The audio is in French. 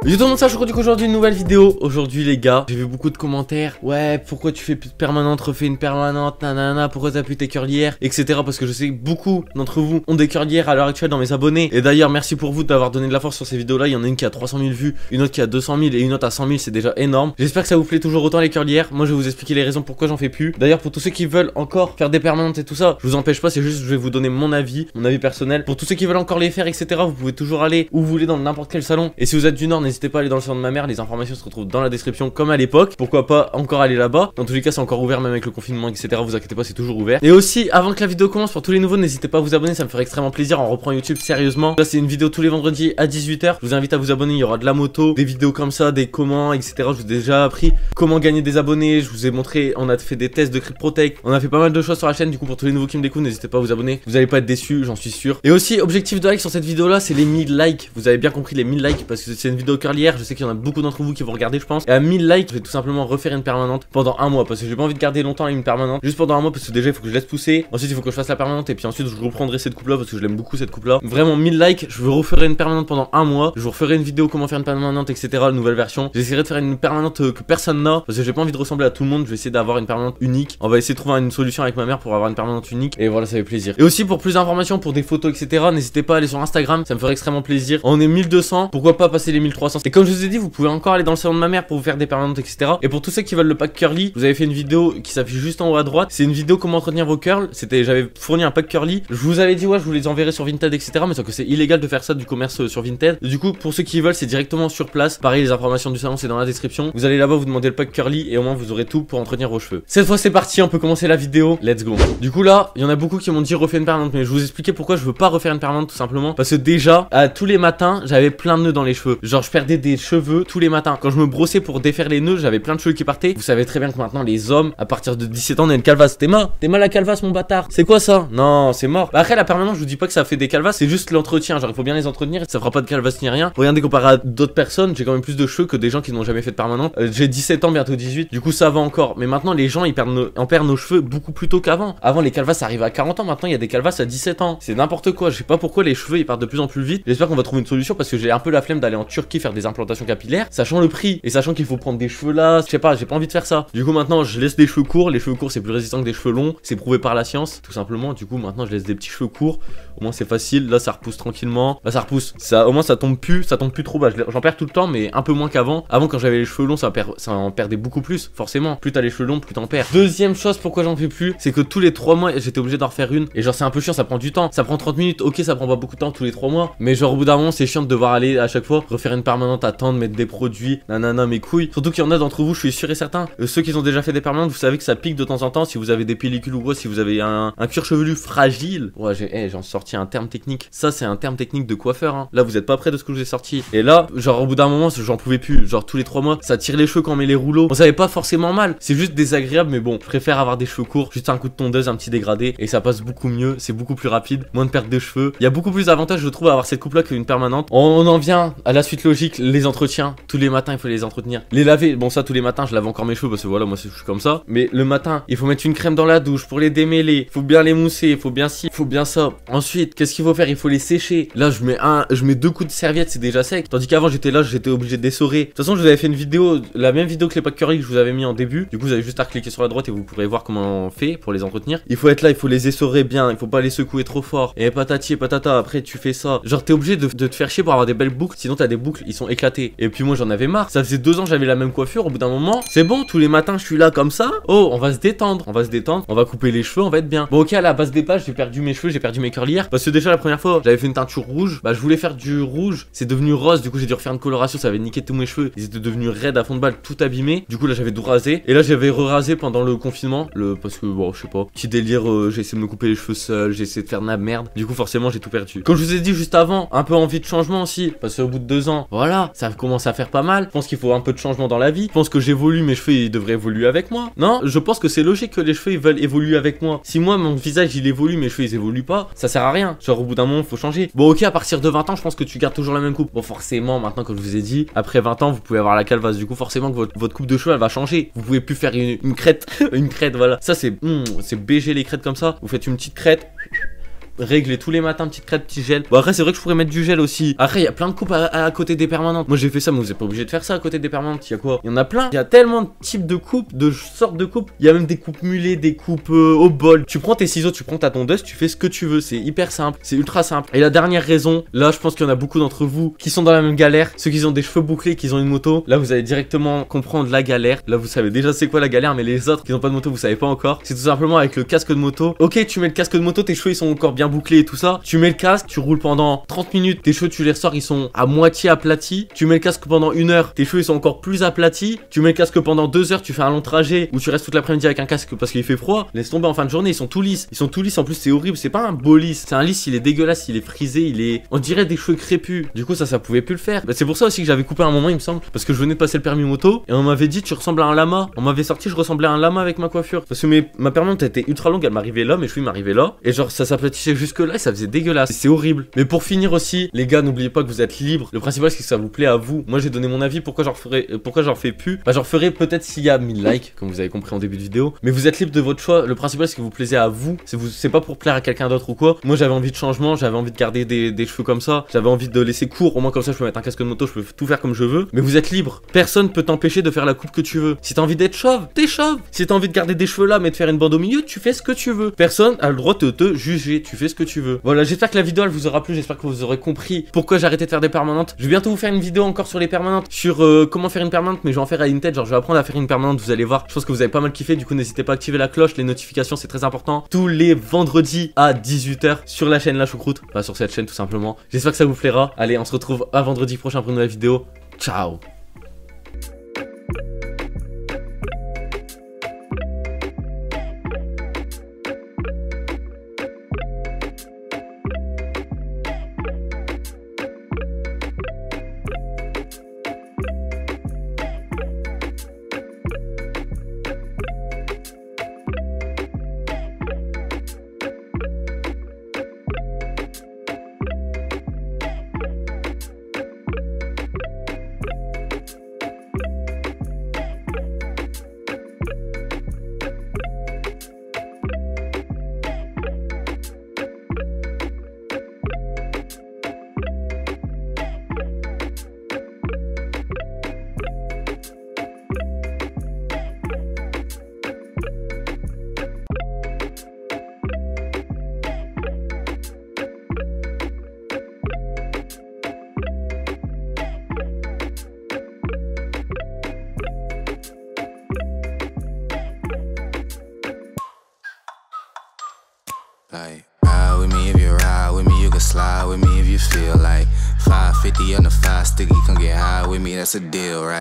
Yo tout le monde, sache qu'aujourd'hui une nouvelle vidéo. Aujourd'hui les gars, j'ai vu beaucoup de commentaires. Ouais, pourquoi tu fais plus de permanente, refais une permanente, nanana, pourquoi t'as plus tes curlières, etc. Parce que je sais que beaucoup d'entre vous ont des curlières à l'heure actuelle dans mes abonnés. Et d'ailleurs, merci pour vous d'avoir donné de la force sur ces vidéos là. Il y en a une qui a 300 000 vues, une autre qui a 200 000 et une autre à 100 000, c'est déjà énorme. J'espère que ça vous plaît toujours autant les curlières. Moi je vais vous expliquer les raisons pourquoi j'en fais plus. D'ailleurs, pour tous ceux qui veulent encore faire des permanentes et tout ça, je vous empêche pas, c'est juste je vais vous donner mon avis personnel. Pour tous ceux qui veulent encore les faire, etc., vous pouvez toujours aller où vous voulez dans n'importe quel salon. Et si vous êtes du Nord, n'hésitez pas à aller dans le salon de ma mère, les informations se retrouvent dans la description comme à l'époque. Pourquoi pas encore aller là-bas. Dans tous les cas, c'est encore ouvert même avec le confinement, etc. Vous inquiétez pas, c'est toujours ouvert. Et aussi, avant que la vidéo commence, pour tous les nouveaux, n'hésitez pas à vous abonner, ça me ferait extrêmement plaisir. On reprend YouTube sérieusement. Là, c'est une vidéo tous les vendredis à 18 h. Je vous invite à vous abonner, il y aura de la moto, des vidéos comme ça, des comment, etc. Je vous ai déjà appris comment gagner des abonnés. Je vous ai montré, on a fait des tests de CryptoProtect. On a fait pas mal de choses sur la chaîne. Du coup, pour tous les nouveaux qui me découvrent, n'hésitez pas à vous abonner. Vous allez pas être déçus, j'en suis sûr. Et aussi, objectif de like sur cette vidéo là, c'est les 1000 likes. Vous avez bien compris, les 1000 likes, parce que c'est une vidéo curlière. Je sais qu'il y en a beaucoup d'entre vous qui vont regarder, je pense. Et à 1000 likes, je vais tout simplement refaire une permanente pendant un mois, parce que j'ai pas envie de garder longtemps une permanente juste pendant un mois, parce que déjà il faut que je laisse pousser. Ensuite il faut que je fasse la permanente, et puis ensuite je reprendrai cette coupe là parce que je l'aime beaucoup cette coupe là. Vraiment 1000 likes, je veux refaire une permanente pendant un mois. Je vous referai une vidéo comment faire une permanente, etc. La nouvelle version. J'essaierai de faire une permanente que personne n'a, parce que j'ai pas envie de ressembler à tout le monde. Je vais essayer d'avoir une permanente unique. On va essayer de trouver une solution avec ma mère pour avoir une permanente unique. Et voilà, ça fait plaisir. Et aussi pour plus d'informations, pour des photos, etc., n'hésitez pas à aller sur Instagram, ça me ferait extrêmement plaisir. On est 1200, pourquoi pas passer les 1300. Et comme je vous ai dit, vous pouvez encore aller dans le salon de ma mère pour vous faire des permanentes, etc. Et pour tous ceux qui veulent le pack curly, vous avez fait une vidéo qui s'affiche juste en haut à droite. C'est une vidéo comment entretenir vos curls. J'avais fourni un pack curly. Je vous avais dit ouais, je vous les enverrai sur Vinted, etc. Mais sauf que c'est illégal de faire ça du commerce sur Vinted. Du coup, pour ceux qui veulent, c'est directement sur place. Pareil, les informations du salon c'est dans la description. Vous allez là-bas, vous demandez le pack curly et au moins vous aurez tout pour entretenir vos cheveux. Cette fois c'est parti, on peut commencer la vidéo. Let's go. Du coup là, il y en a beaucoup qui m'ont dit refais une permanente, mais je vous expliquais pourquoi je veux pas refaire une permanente tout simplement. Parce que déjà, tous les matins, j'avais plein de nœuds dans les cheveux. Genre je perdais des cheveux tous les matins. Quand je me brossais pour défaire les nœuds, j'avais plein de cheveux qui partaient. Vous savez très bien que maintenant les hommes, à partir de 17 ans, on a une calvasse. T'es mal la calvasse mon bâtard. C'est quoi ça? Non, c'est mort. Bah après la permanente, je vous dis pas que ça fait des calvasses, c'est juste l'entretien. Genre il faut bien les entretenir, ça fera pas de calvasse ni rien. Regardez, comparé à d'autres personnes, j'ai quand même plus de cheveux que des gens qui n'ont jamais fait de permanente. J'ai 17 ans, bientôt 18. Du coup ça va encore. Mais maintenant les gens ils perdent nos cheveux beaucoup plus tôt qu'avant. Avant les calvasses arrivaient à 40 ans, maintenant il y a des calvasses à 17 ans. C'est n'importe quoi. Je sais pas pourquoi les cheveux ils partent de plus en plus vite. J'espère qu'on va trouver une solution parce que j'ai un peu la flemme d'aller en Turquie faire des implantations capillaires, sachant le prix et sachant qu'il faut prendre des cheveux là. Je sais pas, j'ai pas envie de faire ça. Du coup maintenant je laisse des cheveux courts. Les cheveux courts c'est plus résistant que des cheveux longs. C'est prouvé par la science, tout simplement. Du coup maintenant je laisse des petits cheveux courts. Au moins c'est facile. Là ça repousse tranquillement. Là ça repousse. Ça, au moins ça tombe plus trop bas. J'en perds tout le temps, mais un peu moins qu'avant. Avant quand j'avais les cheveux longs, ça en perdait beaucoup plus. Forcément, plus t'as les cheveux longs, plus t'en perds. Deuxième chose pourquoi j'en fais plus, c'est que tous les 3 mois j'étais obligé d'en refaire une. Et genre c'est un peu chiant, ça prend du temps. Ça prend 30 minutes. Ok, ça prend pas beaucoup de temps tous les 3 mois. Mais genre au bout d'un moment c'est chiant de devoir aller à chaque fois refaire une permanente, attendre, mettre des produits, nanana mes couilles. Surtout qu'il y en a d'entre vous, je suis sûr et certain. Ceux qui ont déjà fait des permanentes, vous savez que ça pique de temps en temps. Si vous avez des pellicules ou quoi, si vous avez un cuir chevelu fragile. Ouais, j'en sorti un terme technique. Ça c'est un terme technique de coiffeur hein. Là vous êtes pas près de ce que je vous ai sorti. Et là, genre au bout d'un moment, j'en pouvais plus. Genre tous les 3 mois, ça tire les cheveux quand on met les rouleaux. On savait pas forcément mal. C'est juste désagréable, mais bon, je préfère avoir des cheveux courts, juste un coup de tondeuse, un petit dégradé, et ça passe beaucoup mieux. C'est beaucoup plus rapide, moins de perte de cheveux. Il y a beaucoup plus d'avantages, je trouve, à avoir cette coupe là qu'une permanente. On en vient à la suite logique, les entretiens. Tous les matins, il faut les entretenir. Les laver, bon ça tous les matins, je lave encore mes cheveux parce que voilà, moi je suis comme ça. Mais le matin, il faut mettre une crème dans la douche pour les démêler. Il faut bien les mousser, il faut bien ci, il faut bien ça. Ensuite, qu'est-ce qu'il faut faire? Il faut les sécher. Là, je mets 2 coups de serviette, c'est déjà sec. Tandis qu'avant, j'étais obligé de dessorer. De toute façon, je vous avais fait une vidéo, la même vidéo que les packs curly que je vous avais mis en début. Du coup, vous avez juste à cliquer sur la droite et vous pourrez voir comment on fait pour les entretenir. Il faut être là, il faut les essorer bien, il faut pas les secouer trop fort. Et patati et patata, après tu fais ça. Genre, t'es obligé de te faire chier pour avoir des belles boucles, sinon t'as des boucles, ils sont éclatés. Et puis moi, j'en avais marre. Ça faisait 2 ans, j'avais la même coiffure. Au bout d'un moment, c'est bon, tous les matins, je suis là comme ça. Oh, on va se détendre, on va couper les cheveux, on va être bien. Bon, ok, à la base des pages, j'ai perdu mes cheveux, j'ai perdu mes curlières. Parce que déjà, la première fois, j'avais fait une teinture rouge. Bah, je voulais faire du rouge, c'est devenu rose. Du coup, j'ai dû refaire une coloration, ça avait niqué tous mes cheveux. Ils étaient devenus raides à fond de balle, tout abîmé. Du coup, là, j'avais tout rasé. Et là, j'avais re-rasé pendant le confinement. Parce que, bon, je sais pas. Petit délire, j'ai essayé de me couper les cheveux seul, j'ai essayé de faire de la merde. Du coup, forcément, j'ai tout perdu. Comme je vous ai dit juste avant, un peu envie de changement aussi. Parce qu'au bout de 2 ans, voilà, ça commence à faire pas mal. Je pense qu'il faut un peu de changement dans la vie. Je pense que j'évolue, mes cheveux, ils devraient évoluer avec moi. Non, je pense que c'est logique que les cheveux, ils veulent évoluer avec moi. Si moi, mon visage, il évolue, mes cheveux, ils évoluent pas, ça sert à rien. Genre, au bout d'un moment, faut changer. Bon, ok, à partir de 20 ans, je pense que tu gardes toujours la même coupe. Bon, forcément, maintenant, comme je vous ai dit, après 20 ans, vous pouvez avoir la calvasse. Du coup, forcément, que votre coupe de cheveux, elle va changer. Vous pouvez plus faire une crête. Une crête, voilà. Ça, c'est BG les crêtes comme ça. Vous faites une petite crête. régler tous les matins, petite crête, petit gel. Bon, après, c'est vrai que je pourrais mettre du gel aussi. Après, il y a plein de coupes à côté des permanentes. Moi, j'ai fait ça, mais vous êtes pas obligé de faire ça à côté des permanentes. Il y a quoi? Il y en a plein. Il y a tellement de types de coupes, de sortes de coupes. Il y a même des coupes mulets, des coupes au bol. Tu prends tes ciseaux, tu prends ta tondeuse, tu fais ce que tu veux. C'est hyper simple, c'est ultra simple. Et la dernière raison, là, je pense qu'il y en a beaucoup d'entre vous qui sont dans la même galère. Ceux qui ont des cheveux bouclés, qui ont une moto, là, vous allez directement comprendre la galère. Là, vous savez déjà c'est quoi la galère, mais les autres qui n'ont pas de moto, vous savez pas encore. C'est tout simplement avec le casque de moto. Ok, tu mets le casque de moto, tes cheveux ils sont encore bien bouclés et tout ça. Tu mets le casque, tu roules pendant 30 minutes, tes cheveux tu les ressors, ils sont à moitié aplatis. Tu mets le casque pendant 1 heure, tes cheveux ils sont encore plus aplatis. Tu mets le casque pendant 2 heures, tu fais un long trajet où tu restes toute l'après-midi avec un casque parce qu'il fait froid. Laisse tomber, en fin de journée, ils sont tout lisses. Ils sont tout lisses, en plus c'est horrible, c'est pas un beau lisse. C'est un lisse, il est dégueulasse, il est frisé, il est. On dirait des cheveux crépus. Du coup, ça pouvait plus le faire. Bah, c'est pour ça aussi que j'avais coupé à un moment, il me semble. Parce que je venais de passer le permis moto et on m'avait dit tu ressembles à un lama. On m'avait sorti, je ressemblais à un lama avec ma coiffure. Parce que ma permanente était ultra longue, elle m'arrivait là, mes cheveux m'arrivaient là. Et genre, ça s'aplatissait jusque là et ça faisait dégueulasse. C'est horrible. Mais pour finir aussi, les gars, n'oubliez pas que vous êtes libres. Le principal, c'est que ça vous plaît à vous. Moi, j'ai donné mon avis. Pourquoi j'en fais plus? Bah, j'en ferai peut-être s'il y a 1000 likes, comme vous avez compris en début de vidéo. Mais vous êtes libre de votre choix. Le principal, c'est que vous plaisez à vous. C'est pas pour plaire à quelqu'un d'autre ou quoi. Moi, j'avais envie de changement, j'avais envie de garder des cheveux comme ça. J'avais envie de laisser court. Au moins, comme ça, je peux mettre un casque de moto, je peux tout faire comme je veux. Mais vous êtes libre. Personne peut t'empêcher de faire la coupe que tu veux. Si t'as envie d'être chauve, t'es chauve. Si t'as envie de garder des cheveux là, mais de faire une bande au milieu, tu fais ce que tu veux. Personne a le droit de te juger. Tu fais ce que tu veux. Voilà, j'espère que la vidéo elle vous aura plu. J'espère que vous aurez compris pourquoi j'ai arrêté de faire des permanentes. Je vais bientôt vous faire une vidéo encore sur les permanentes, sur comment faire une permanente, mais je vais en faire à une tête. Genre, je vais apprendre à faire une permanente. Vous allez voir. Je pense que vous avez pas mal kiffé. Du coup, n'hésitez pas à activer la cloche, les notifications, c'est très important. Tous les vendredis à 18 h sur la chaîne La Choucroute. Enfin, sur cette chaîne tout simplement. J'espère que ça vous plaira. Allez, on se retrouve à vendredi prochain pour une nouvelle vidéo. Ciao. Like, ride with me if you ride with me, you can slide with me if you feel like 550 on the 5 sticky, come get high with me, that's a deal, right?